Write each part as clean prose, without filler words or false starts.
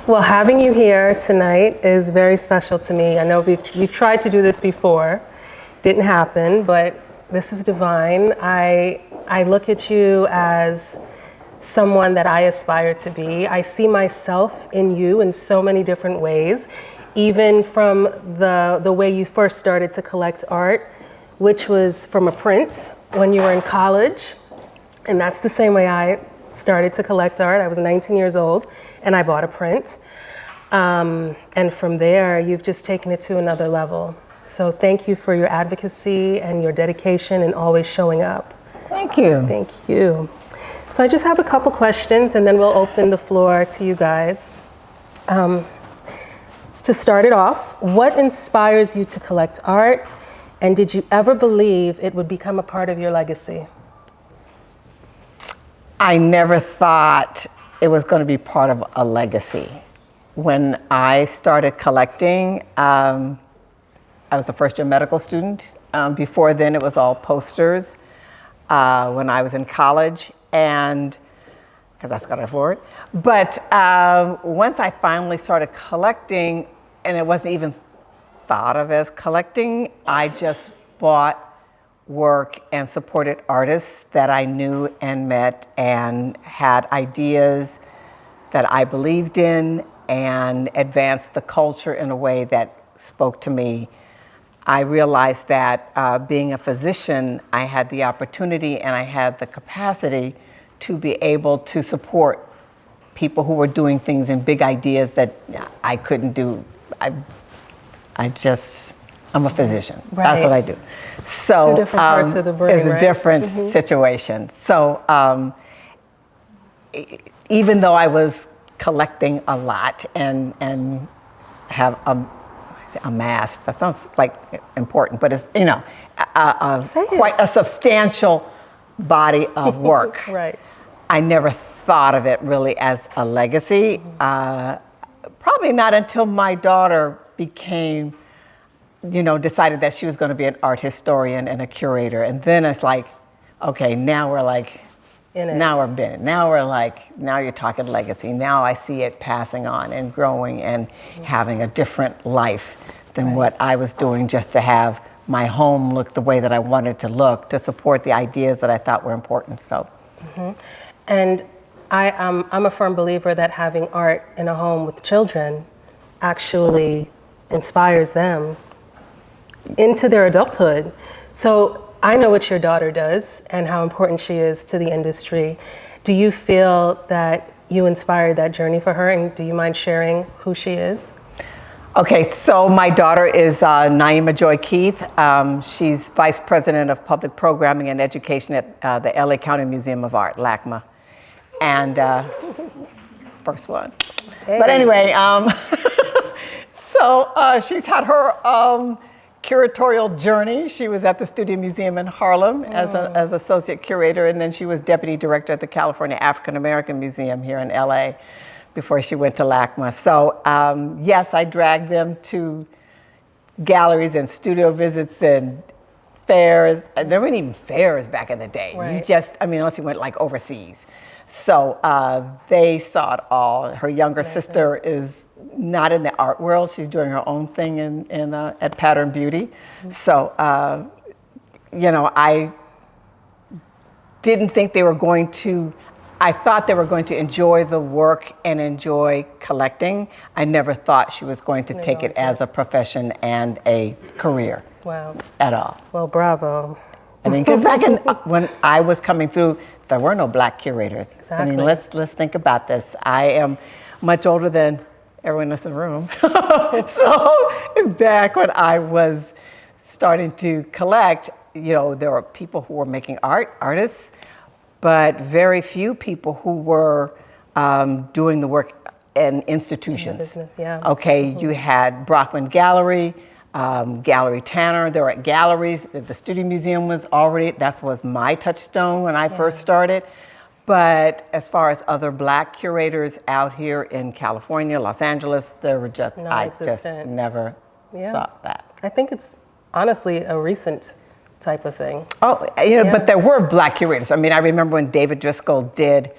Well, having you here tonight is very special to me. I know we've tried to do this before, didn't happen, but this is divine. I look at you as someone that I aspire to be. I see myself in you in so many different ways, even from the way you first started to collect art, which was from a print when you were in college. And that's the same way I started to collect art. I was 19 years old and I bought a print. And from there, you've just taken it to another level. So thank you for your advocacy and your dedication and always showing up. Thank you. Thank you. So I just have a couple questions and then we'll open the floor to you guys. To start it off, what inspires you to collect art? And did you ever believe it would become a part of your legacy? I never thought it was going to be part of a legacy. When I started collecting, I was a first-year medical student. Before then, it was all posters. When I was in college, and because that's what I afford. But once I finally started collecting, and it wasn't even thought of as collecting, I just bought work and supported artists that I knew and met and had ideas that I believed in and advanced the culture in a way that spoke to me. I realized that being a physician, I had the opportunity and I had the capacity to be able to support people who were doing things and big ideas that I couldn't do. I'm a physician. Right. That's what I do. So two different parts of the brain, it's a different situation. So even though I was collecting a lot and have amassed, that sounds like important, but it's quite a substantial body of work. Right. I never thought of it really as a legacy. Probably not until my daughter decided that she was going to be an art historian and a curator. And then it's like, okay, now we're like, now you're talking legacy. Now I see it passing on and growing and having a different life than what I was doing just to have my home look the way that I wanted to look, to support the ideas that I thought were important. So, And I'm a firm believer that having art in a home with children actually inspires them into their adulthood. So I know what your daughter does and how important she is to the industry. Do you feel that you inspired that journey for her, and do you mind sharing who she is? Okay, so my daughter is Naima Joy Keith. She's Vice President of Public Programming and Education at the LA County Museum of Art, LACMA. And first one. Hey. But anyway, so she's had her curatorial journey. She was at the Studio Museum in Harlem as associate curator, and then she was deputy director at the California African American Museum here in LA before she went to LACMA. So yes, I dragged them to galleries and studio visits and fairs. There weren't even fairs back in the day. Right. Unless you went like overseas. So they saw it all. Her younger sister is not in the art world. She's doing her own thing at Pattern Beauty. So, I didn't think they were going to, I thought they were going to enjoy the work and enjoy collecting. I never thought she was going to take it as a profession and a career. Wow. At all. Well, bravo. I mean, because back when I was coming through, there were no black curators. Exactly. I mean, let's think about this. I am much older than everyone else in the room. So back when I was starting to collect, there were people who were making artists, but very few people who were doing the work in institutions. In the business, yeah. Okay, you had Brockman Gallery, Gallery Tanner. There were galleries. The Studio Museum was already, that was my touchstone when I first started. But as far as other black curators out here in California, Los Angeles, there were just, I just never thought that. I think it's honestly a recent type of thing. Oh, but there were black curators. I mean, I remember when David Driscoll did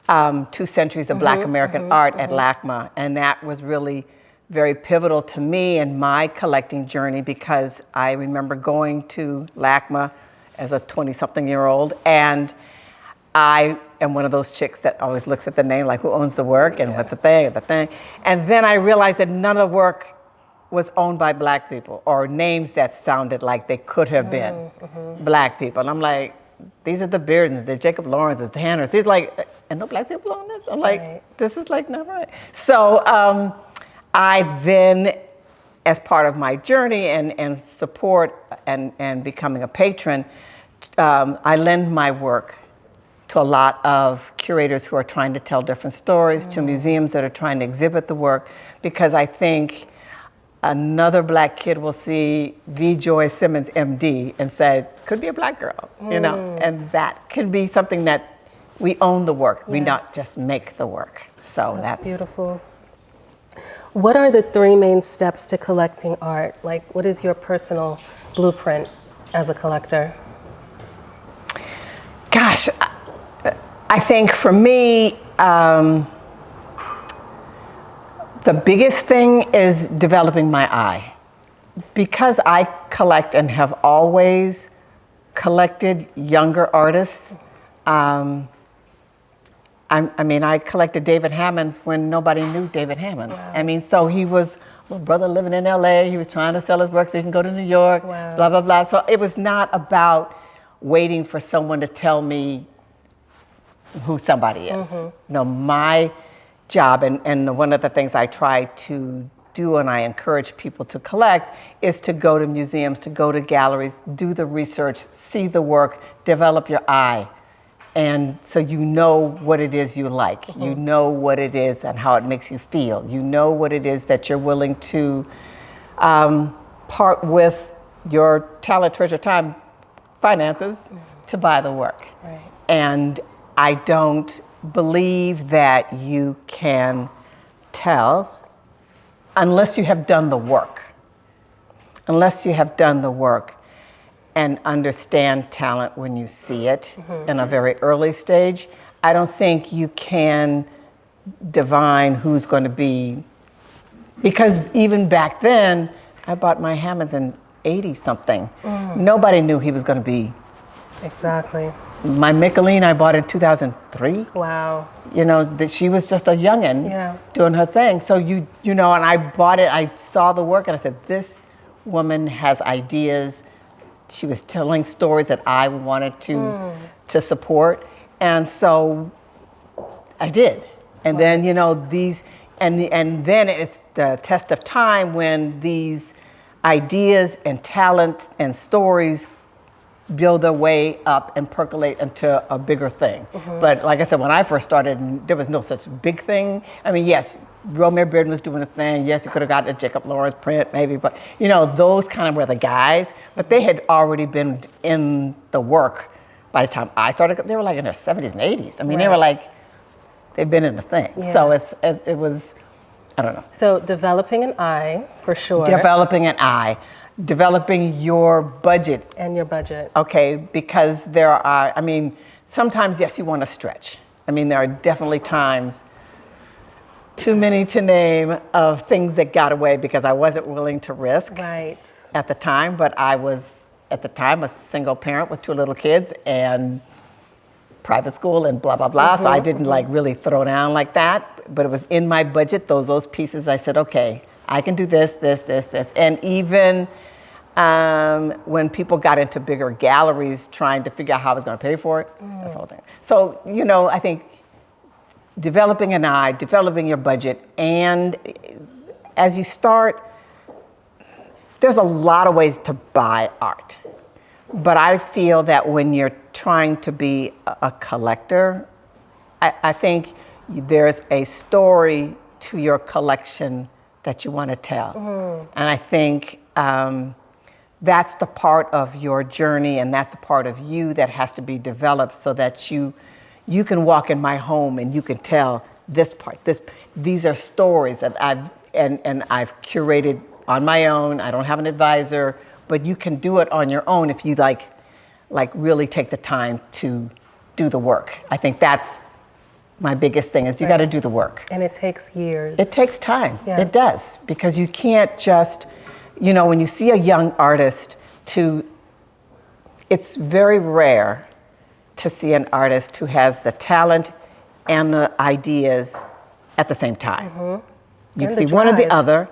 2 centuries of Black American art at LACMA. And that was really very pivotal to me in my collecting journey, because I remember going to LACMA as a 20-something-year-old, and I am one of those chicks that always looks at the name, like who owns the work and what's the thing. And then I realized that none of the work was owned by Black people, or names that sounded like they could have been Black people. And I'm like, these are the Beardens, the Jacob Lawrences, the Hanners. These like, and no Black people on this? I'm like, this is like not right. So I then, as part of my journey and support and becoming a patron, I lend my work to a lot of curators who are trying to tell different stories, to museums that are trying to exhibit the work, because I think another Black kid will see V. Joy Simmons, MD, and say, could be a Black girl, you know, and that can be something that we own the work, we not just make the work. So that's beautiful. What are the 3 main steps to collecting art? Like, what is your personal blueprint as a collector? Gosh, I think for me, the biggest thing is developing my eye. Because I collect and have always collected younger artists. I collected David Hammonds when nobody knew David Hammonds. Wow. I mean, so he was a brother living in LA. He was trying to sell his work so he can go to New York, blah, blah, blah. So it was not about waiting for someone to tell me who somebody is. No, my job, and one of the things I try to do and I encourage people to collect, is to go to museums, to go to galleries, do the research, see the work, develop your eye. And so you know what it is you like, you know what it is and how it makes you feel, you know what it is that you're willing to part with your talent, treasure, time, finances to buy the work. Right. And I don't believe that you can tell unless you have done the work. Unless you have done the work and understand talent when you see it in a very early stage, I don't think you can divine who's going to be, because even back then, I bought my Hammonds in 80-something. Nobody knew he was going to be. Exactly. My Michelin I bought in 2003. Wow. You know, that she was just a youngin' doing her thing. So you know, and I bought it, I saw the work and I said, this woman has ideas. She was telling stories that I wanted to support. And so I did. Smart. And then, you know, and then it's the test of time when these ideas and talent and stories build their way up and percolate into a bigger thing. But like I said, when I first started, there was no such big thing. I mean, yes, Romare Bearden was doing a thing. Yes, you could have got a Jacob Lawrence print maybe, but you know, those kind of were the guys, but they had already been in the work by the time I started. They were like in their 70s and 80s. I mean, they were like, they've been in the thing. So it was, I don't know. So developing an eye, for sure. Developing an eye. Developing your budget. And your budget. Okay, because there are, I mean, sometimes, yes, you want to stretch. I mean, there are definitely times, too many to name, of things that got away because I wasn't willing to risk at the time, but I was, at the time, a single parent with 2 little kids and private school and blah, blah, blah. So I didn't like really throw down like that, but it was in my budget, those pieces. I said, okay, I can do this, this, this, this. And even when people got into bigger galleries trying to figure out how I was going to pay for it, that's the whole thing. So, you know, I think developing an eye, developing your budget, and as you start, there's a lot of ways to buy art. But I feel that when you're trying to be a collector, I think there's a story to your collection that you want to tell. And I think that's the part of your journey, and that's the part of you that has to be developed so that you can walk in my home and you can tell this part. These are stories that I've curated on my own. I don't have an advisor, but you can do it on your own if you like really take the time to do the work. I think that's my biggest thing is you got to do the work. And it takes years. It takes time. Yeah. It does, because you can't just, when you see a young artist, it's very rare to see an artist who has the talent and the ideas at the same time. You can see one or the other.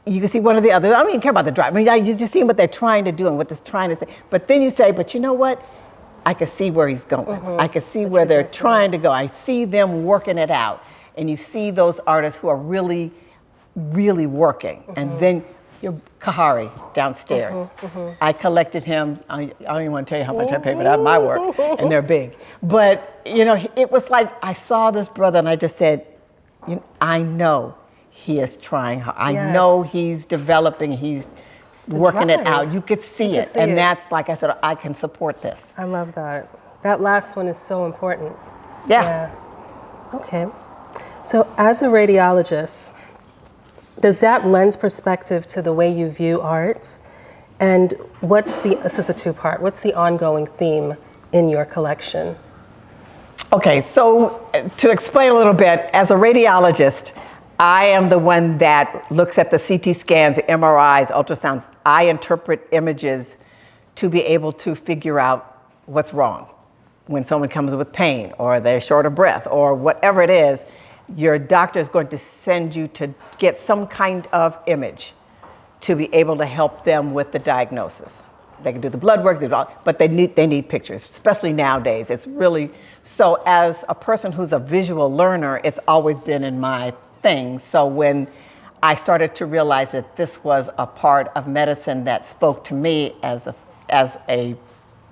You can see one or the other. I don't even care about the drive. I mean, you just see what they're trying to do and what they're trying to say. But then you say, but you know what? I can see where he's going. I can see where they're trying to go. I see them working it out. And you see those artists who are really, really working. And then Kahari downstairs. I collected him. I don't even want to tell you how much I paid for that, my work. And they're big. But, it was like I saw this brother and I just said, I know he is trying hard. I know he's developing. He's working it out. You could see it. And that's, like I said, I can support this. I love that. That last one is so important. Yeah. Okay. So as a radiologist, does that lend perspective to the way you view art? And this is a two-part, what's the ongoing theme in your collection? Okay, so to explain a little bit, as a radiologist, I am the one that looks at the CT scans, the MRIs, ultrasounds. I interpret images to be able to figure out what's wrong. When someone comes with pain or they're short of breath or whatever it is, your doctor is going to send you to get some kind of image to be able to help them with the diagnosis. They can do the blood work, but they need pictures, especially nowadays. It's really, so as a person who's a visual learner, it's always been in my thing. So when I started to realize that this was a part of medicine that spoke to me as a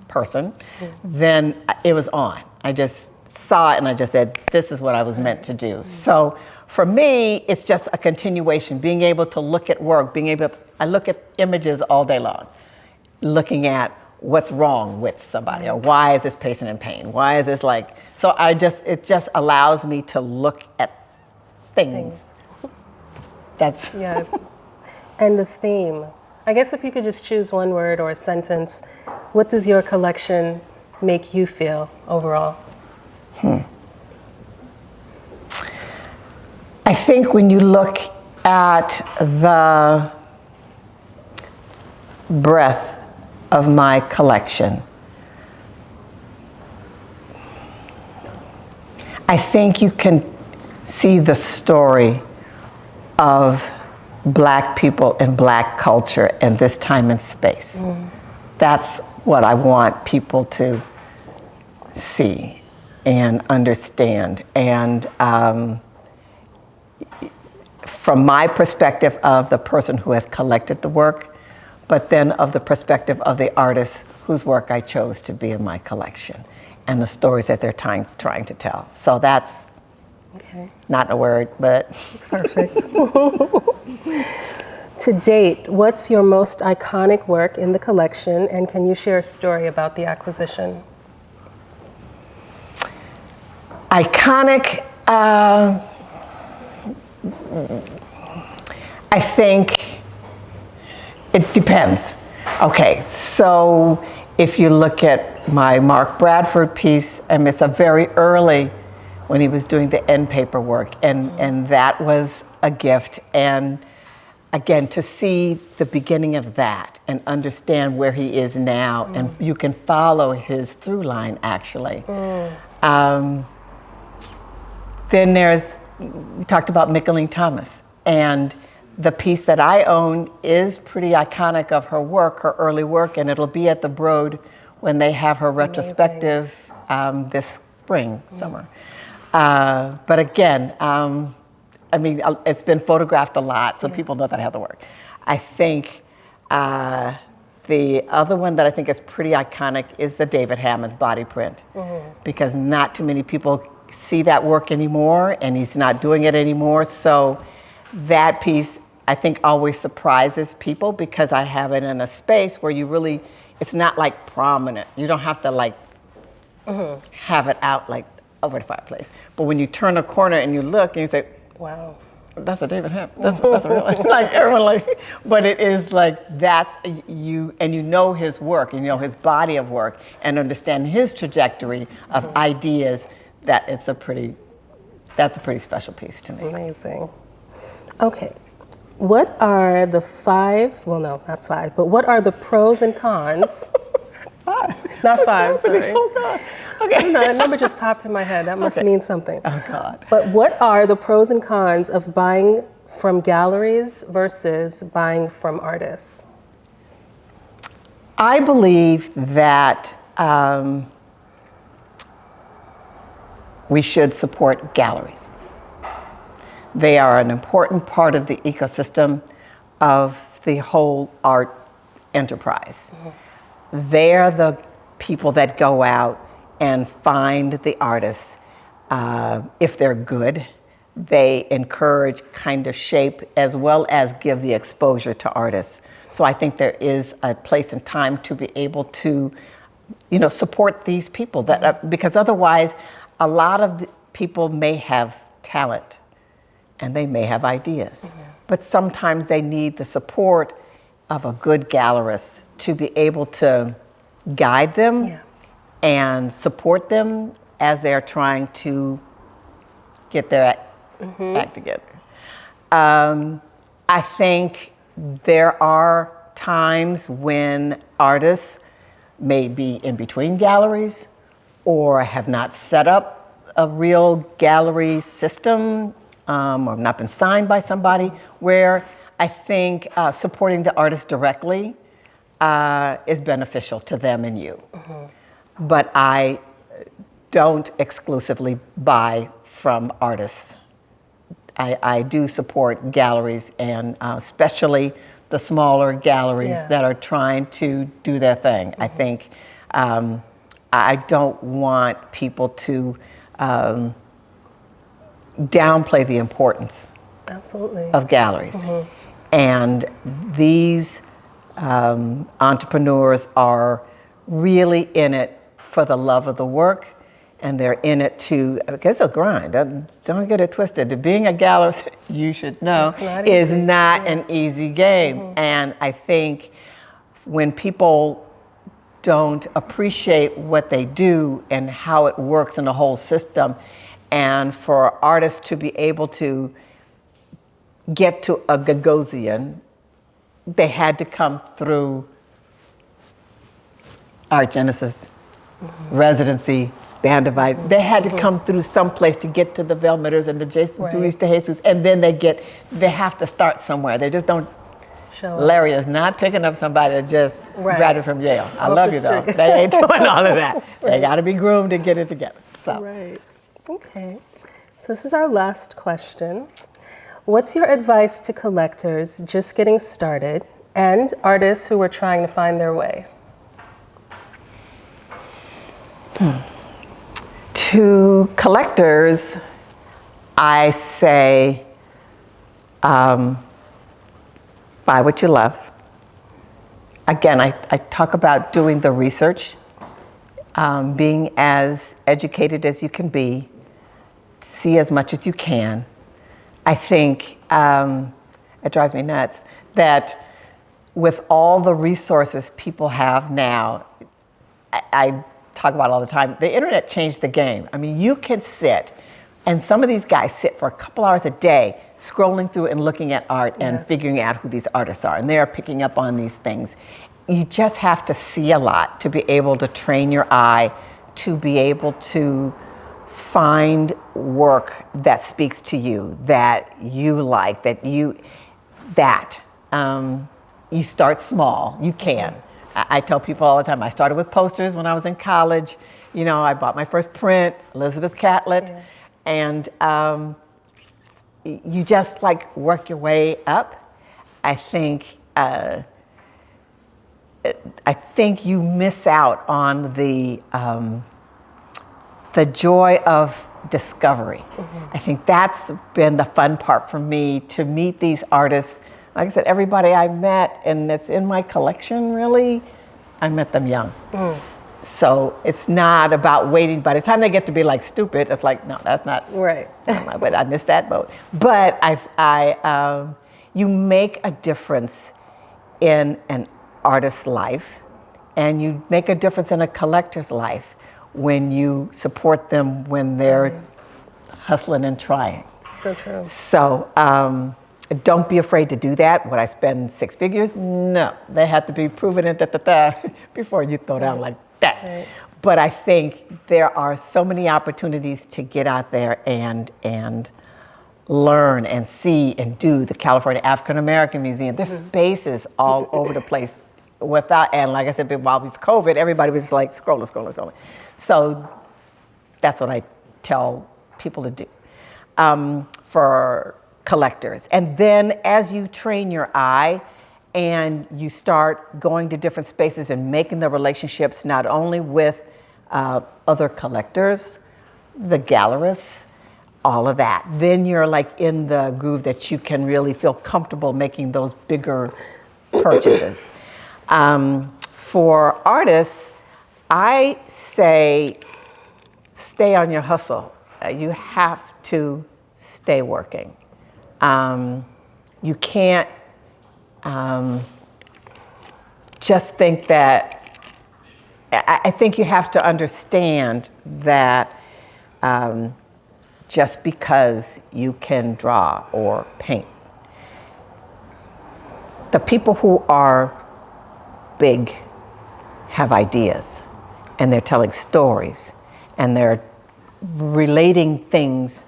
person, then it was on. I just saw it and I just said, this is what I was meant to do. So for me, it's just a continuation, being able to look at work, I look at images all day long, looking at what's wrong with somebody, or why is this patient in pain? Why is this so it just allows me to look at things. That's yes. And the theme. I guess if you could just choose one word or a sentence, what does your collection make you feel overall? I think when you look at the breadth of my collection, I think you can see the story of Black people and Black culture in this time and space. That's what I want people to see and understand. And from my perspective of the person who has collected the work, but then of the perspective of the artist whose work I chose to be in my collection and the stories that they're trying to tell. So that's not a word, but it's perfect. To date, what's your most iconic work in the collection, and can you share a story about the acquisition? Iconic, I think it depends. Okay, so if you look at my Mark Bradford piece, it's a very early when he was doing the end paperwork, and that was a gift. And again, to see the beginning of that and understand where he is now, and you can follow his through line actually. Then we talked about Mickaleen Thomas, and the piece that I own is pretty iconic of her work, her early work, and it'll be at the Broad when they have her retrospective this summer. But again, it's been photographed a lot, so people know that I have the work. I think the other one that I think is pretty iconic is the David Hammond's body print, because not too many people see that work anymore, and he's not doing it anymore. So that piece, I think, always surprises people because I have it in a space where it's not like prominent. You don't have to have it out like over the fireplace. But when you turn a corner and you look and you say, wow, that's a David Hammond. That's a real, but it is that's you, and you know his work, and you know his body of work, and understand his trajectory of ideas, that it's a pretty That's a pretty special piece to me. Amazing. Okay. What are the five, well, no, not five, but what are the pros and cons? Not five, sorry. Oh, God. Okay. No, that number just popped in my head. That must mean something. Oh, God. But what are the pros and cons of buying from galleries versus buying from artists? I believe that we should support galleries. They are an important part of the ecosystem of the whole art enterprise. They're the people that go out and find the artists. If they're good, they encourage, kind of shape, as well as give the exposure to artists. So I think there is a place and time to be able to, support these people because otherwise, a lot of the people may have talent and they may have ideas, but sometimes they need the support of a good gallerist to be able to guide them and support them as they're trying to get their act together. I think there are times when artists may be in between galleries or have not set up a real gallery system or not been signed by somebody, where I think supporting the artist directly is beneficial to them and you. But I don't exclusively buy from artists. I do support galleries, and especially the smaller galleries that are trying to do their thing. I think I don't want people to downplay the importance of galleries. And these entrepreneurs are really in it for the love of the work, and they're in it to, it's a grind, don't get it twisted. Being a gallerist, you should know, is not an easy game. And I think when people don't appreciate what they do and how it works in the whole system, and for artists to be able to get to a Gagosian, they had to come through Art Genesis, residency, band device. They had to come through some place to get to the Velmeters and the Luis de Jesus, and then they have to start somewhere. They just don't. Larry is not picking up somebody that just graduated from Yale. I love you though. They ain't doing all of that. They got to be groomed and get it together. So. Right. Okay. So this is our last question. What's your advice to collectors just getting started and artists who are trying to find their way? To collectors, I say, buy what you love. Again, I talk about doing the research, being as educated as you can be, see as much as you can. I think it drives me nuts that with all the resources people have now, I talk about it all the time, the internet changed the game. I mean, you can sit, and some of these guys sit for a couple hours a day scrolling through and looking at art and figuring out who these artists are, and they are picking up on these things. You just have to see a lot to be able to train your eye, to be able to find work that speaks to you, that you like, you start small. You can. I tell people all the time, I started with posters when I was in college. I bought my first print, Elizabeth Catlett, and you just work your way up. I think you miss out on the joy of discovery. I think that's been the fun part for me, to meet these artists. Like I said, everybody I met, and it's in my collection really, I met them young. So it's not about waiting. By the time they get to be stupid, it's no, that's not right. But I missed that boat. But you make a difference in an artist's life, and you make a difference in a collector's life when you support them when they're hustling and trying. So true. So don't be afraid to do that. Would I spend six figures? No, they have to be proven it before you throw down like that. Right. But I think there are so many opportunities to get out there and learn and see and do. The California African American Museum, there's spaces all over the place. And like I said, while it was COVID, everybody was like scrolling. So that's what I tell people to do for collectors. And then as you train your eye and you start going to different spaces and making the relationships not only with other collectors, the gallerists, all of that, then you're like in the groove that you can really feel comfortable making those bigger purchases. For artists, I say stay on your hustle. You have to stay working. You can't just think that. I think you have to understand that just because you can draw or paint, the people who are big have ideas, and they're telling stories, and they're relating things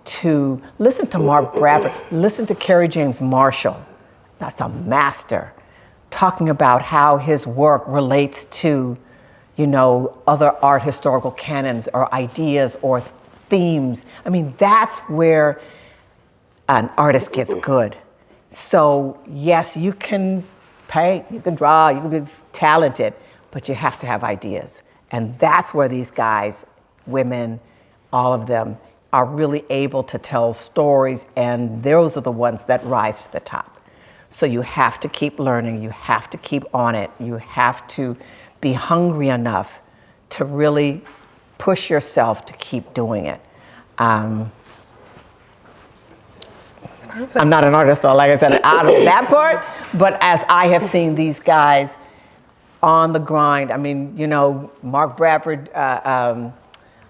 to, listen to Mark Bradford, listen to Kerry James Marshall, that's a master, talking about how his work relates to, other art historical canons or ideas or themes. I mean, that's where an artist gets good. So yes, you can paint, you can draw, you can be talented, but you have to have ideas. And that's where these guys, women, all of them, are really able to tell stories, and those are the ones that rise to the top. So you have to keep learning, you have to keep on it, you have to be hungry enough to really push yourself to keep doing it. That's perfect. I'm not an artist, so like I said, out of that part, but as I have seen these guys on the grind, I mean, Mark Bradford,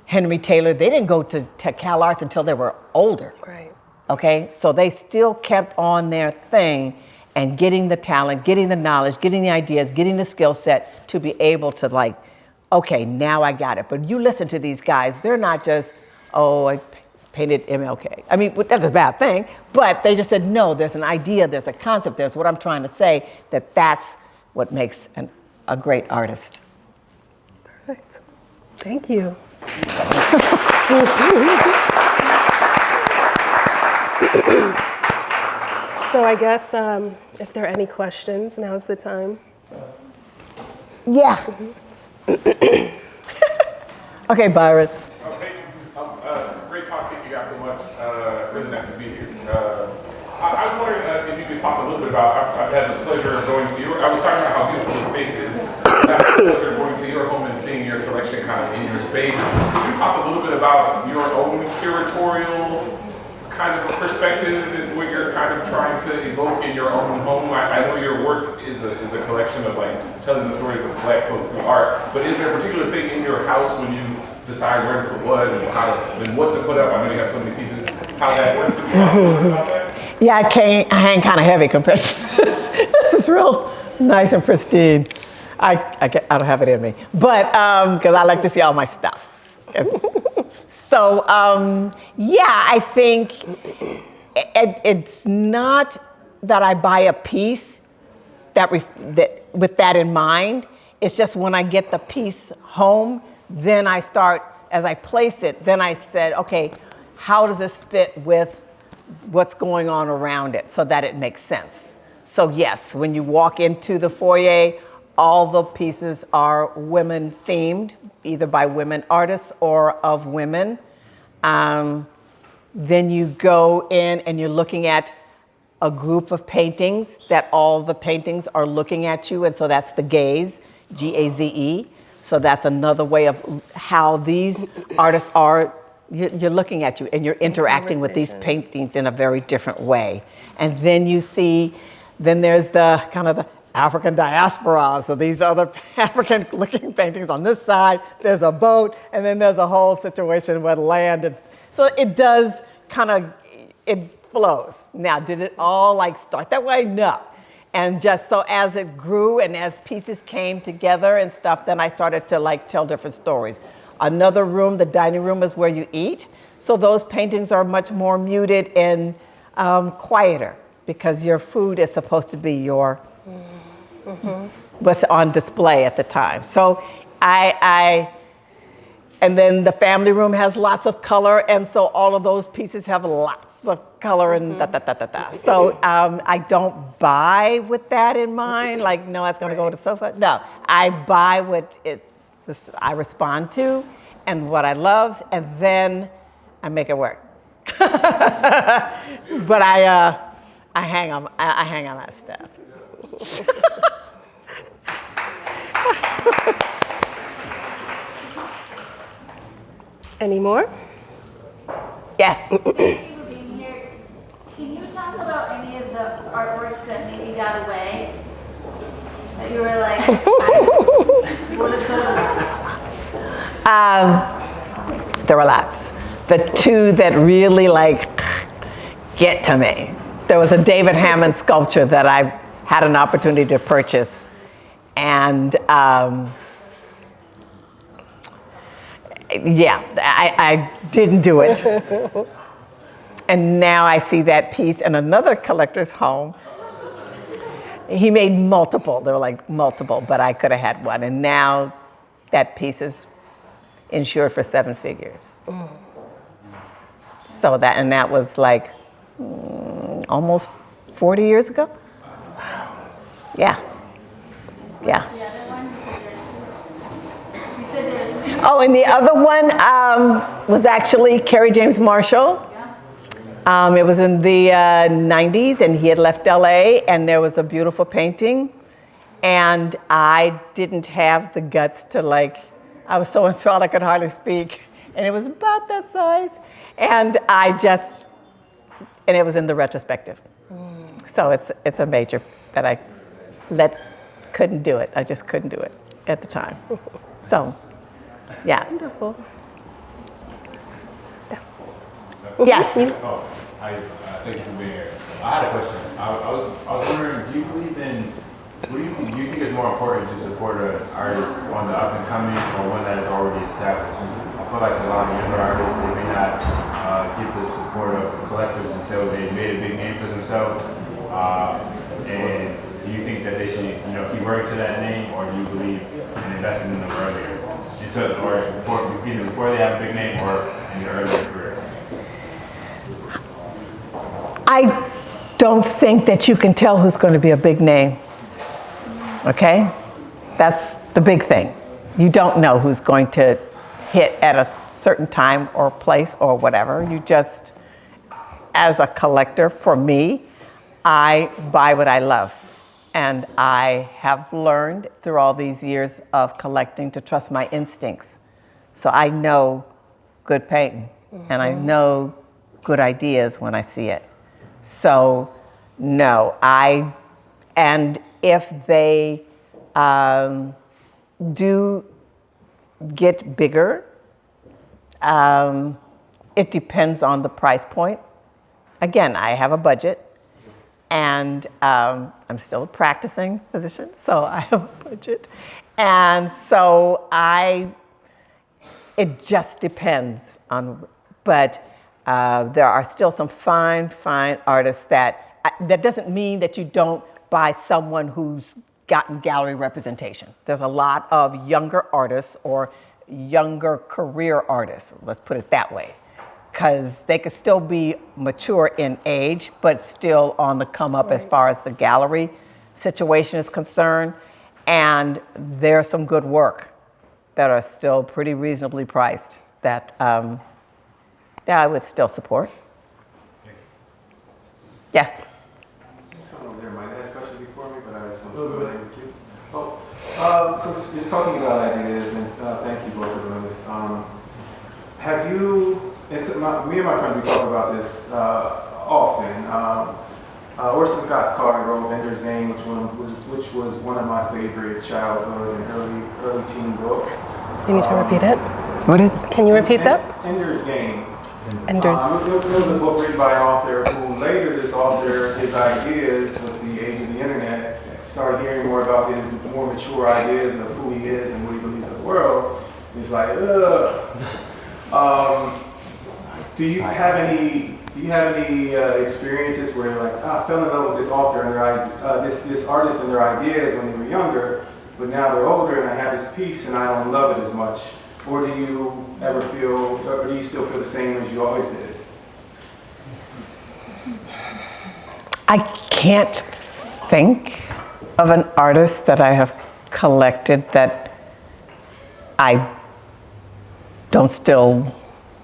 Henry Taylor, they didn't go to Cal Arts until they were older. Right. Okay, so they still kept on their thing and getting the talent, getting the knowledge, getting the ideas, getting the skill set to be able to okay, now I got it. But you listen to these guys, they're not just, I painted MLK. I mean, that's a bad thing, but they just said, no, there's an idea, there's a concept, there's what I'm trying to say, that's what makes a great artist. Perfect. Thank you. So I guess if there are any questions, now's the time. Yeah. Okay, Byron. Okay. Great talk. Thank you guys so much. Really nice to be here. I was wondering if you could talk a little bit about, I've had the pleasure of going to I was talking about how beautiful the space is. I've had the pleasure of going to your home and seeing your collection kind of in your space. Could you talk a little bit about your own curatorial kind of perspective and what you're kind of trying to evoke in your own home? I know your work is a collection of telling the stories of Black folks through art, but is there a particular thing in your house when you decide where to put what and what to put up? I know you have so many pieces. How that works? Could you talk a little bit about that? Yeah, I hang kind of heavy compared to this. This is real nice and pristine. I don't have it in me, but because I like to see all my stuff. So I think it's not that I buy a piece that with that in mind. It's just when I get the piece home, then I start, as I place it, then I said, okay, how does this fit with what's going on around it so that it makes sense? So yes, when you walk into the foyer, all the pieces are women themed, either by women artists or of women. Then you go in and you're looking at a group of paintings that all the paintings are looking at you, and so that's the gaze, G-A-Z-E. So that's another way of how these artists are, you're looking at you and you're interacting with these paintings in a very different way. And then you see, then there's the kind of the African diaspora. So these other African looking paintings on this side, there's a boat, and then there's a whole situation with land. And So it does kind of, it flows. Now, did it all like start that way? No. And just so as it grew and as pieces came together and stuff, then I started to like tell different stories. Another room, the dining room, is where you eat. So those paintings are much more muted and quieter because your food is supposed to be your, what's on display at the time. So and then the family room has lots of color, and so all of those pieces have lots of color and da. So I don't buy with that in mind, like, no, it's gonna go to the sofa. No, I buy what I respond to and what I love, and then I make it work. But I hang on that stuff. Any more? Yes. Thank you for being here. Can you talk about any of the artworks that maybe got away? That you were like, what is There were lots. The two that really like get to me. There was a David Hammond sculpture that I had an opportunity to purchase, and yeah, I didn't do it. And now I see that piece in another collector's home. He made multiple, there were like multiple, but I could have had one. And now that piece is insured for 7 figures. So that was like almost 40 years ago. Yeah. Yeah. the other one? You said there's two. Oh, and the other one was actually Kerry James Marshall. It was in the 90s, and he had left LA, and there was a beautiful painting. And I didn't have the guts to like, I was so enthralled I could hardly speak. And it was about that size. And and it was in the retrospective. So it's a major that I couldn't do it. I just couldn't do it at the time. So, yeah. Wonderful. Yes. Yes. Thank you for being here. I had a question. I was wondering, do you believe in, do you think it's more important to support an artist on the up and coming or one that is already established? I feel like a lot of younger artists, they may not get the support of collectors until they made a big name for themselves. And do you think that they should, keep working to that name, or do you believe in investing in them earlier, either before they have a big name or in their earlier career? I don't think that you can tell who's going to be a big name. Okay? That's the big thing. You don't know who's going to hit at a certain time or place or whatever. You just, as a collector, for me, I buy what I love. And I have learned through all these years of collecting to trust my instincts. So I know good painting, and I know good ideas when I see it. So no, and if they do get bigger, it depends on the price point. Again, I have a budget, and I'm still a practicing physician, so I have a budget. And so it just depends on, but there are still some fine artists that doesn't mean that you don't buy someone who's gotten gallery representation. There's a lot of younger artists or younger career artists, let's put it that way, because they could still be mature in age, but still on the come up as far as the gallery situation is concerned. And there's some good work that are still pretty reasonably priced that I would still support. Yes. Someone there might have a question before me, but I just want to go ahead with you. So you're talking about ideas, and thank you both for doing this. Have you, me and my friends, we talk about this often. Orson Scott Card wrote Ender's Game, which was one of my favorite childhood and early teen books. You need to repeat it. What is it? Can you repeat that? Ender's Game. Ender's. There was a book written by an author who later this author, his ideas with the age of the internet, started hearing more about his more mature ideas of who he is and what he believes in the world. He's like, ugh. Do you have any experiences where you're like, I fell in love with this author and this artist and their ideas when they were younger, but now they're older and I have this piece and I don't love it as much? Or do you ever feel, or do you still feel the same as you always did? I can't think of an artist that I have collected that I don't still,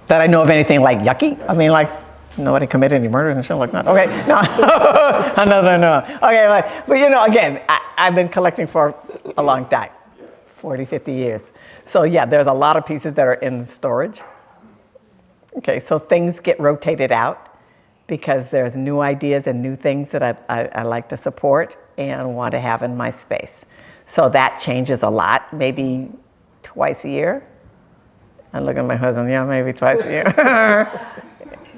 that I know of anything like yucky. I mean, like, nobody committed any murders and shit like that. Okay, no, no. Okay, but you know, again, I've been collecting for a long time, 40, 50 years. So yeah, there's a lot of pieces that are in storage. Okay, so things get rotated out because there's new ideas and new things that I like to support and want to have in my space. So that changes a lot, maybe twice a year. I look at my husband, yeah, maybe twice a year.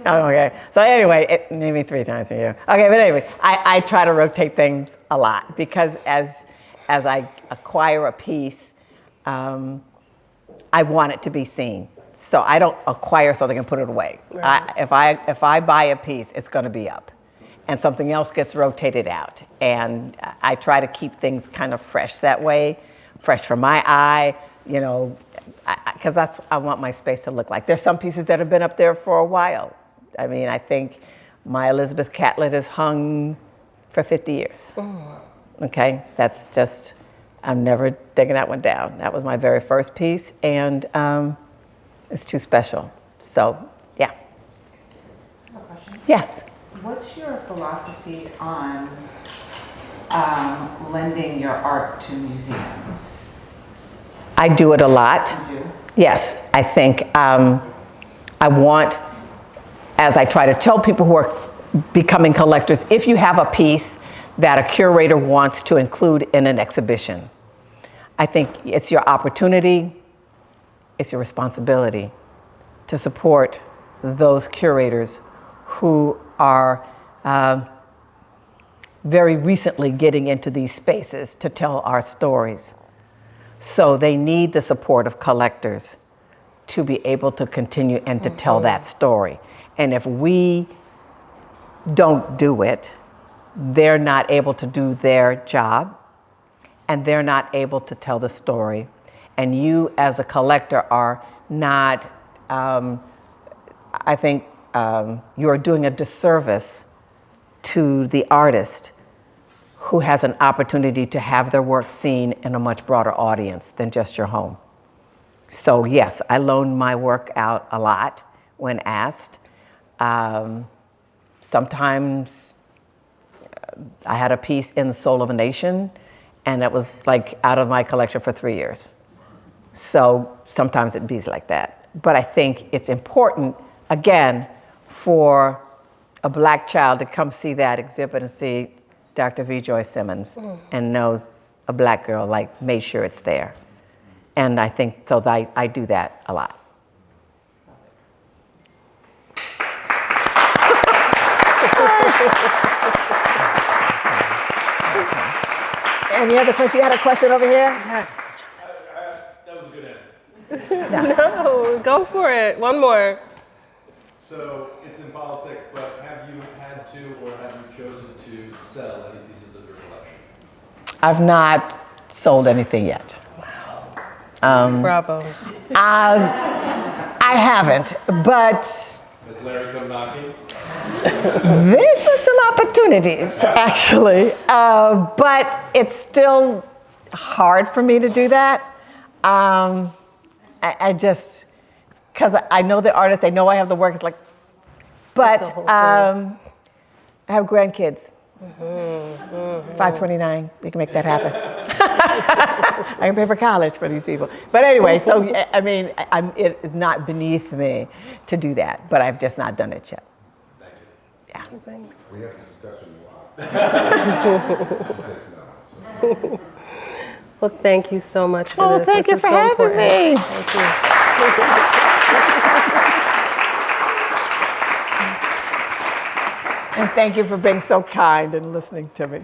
Okay, so anyway, maybe 3 times a year. Okay, but anyway, I try to rotate things a lot because as I acquire a piece, I want it to be seen. So I don't acquire something and put it away. Right. If I buy a piece, it's going to be up, and something else gets rotated out. And I try to keep things kind of fresh that way, fresh for my eye, you know, because that's what I want my space to look like. There's some pieces that have been up there for a while. I mean, I think my Elizabeth Catlett is hung for 50 years. Oh. Okay, that's just, I'm never taking that one down. That was my very first piece, and it's too special. So, yeah. I have a question. Yes. What's your philosophy on lending your art to museums? I do it a lot. You do? Yes, I think I want, as I try to tell people who are becoming collectors, if you have a piece that a curator wants to include in an exhibition, I think it's your opportunity, it's your responsibility to support those curators who are very recently getting into these spaces to tell our stories. So they need the support of collectors to be able to continue and to tell that story. And if we don't do it, they're not able to do their job, and they're not able to tell the story. And you as a collector are not, I think you are doing a disservice to the artist who has an opportunity to have their work seen in a much broader audience than just your home. So yes, I loan my work out a lot when asked. Sometimes I had a piece in Soul of a Nation, and it was like out of my collection for 3 years. So sometimes it be like that. But I think it's important, again, for a Black child to come see that exhibit and see Dr. V. Joy Simmons and knows a Black girl, like, made sure it's there. And I think, so I do that a lot. Any other question? You had a question over here? Yes. That was a good end. No, go for it. One more. So it's in politics, but have you had to or have you chosen to sell any pieces of your collection? I've not sold anything yet. Bravo. I haven't, but Has Larry come knocking? there's been some opportunities, actually. But it's still hard for me to do that. I just, because I know the artist, I know I have the work, it's like, but That's a whole I have grandkids. 529, we can make that happen. I can pay for college for these people. But anyway, so I mean, it is not beneath me to do that, but I've just not done it yet. Thank you. Amazing. We have discussion. Well, thank you so much for this. Thank This you is for so having important. me. Thank you. And thank you for being so kind and listening to me.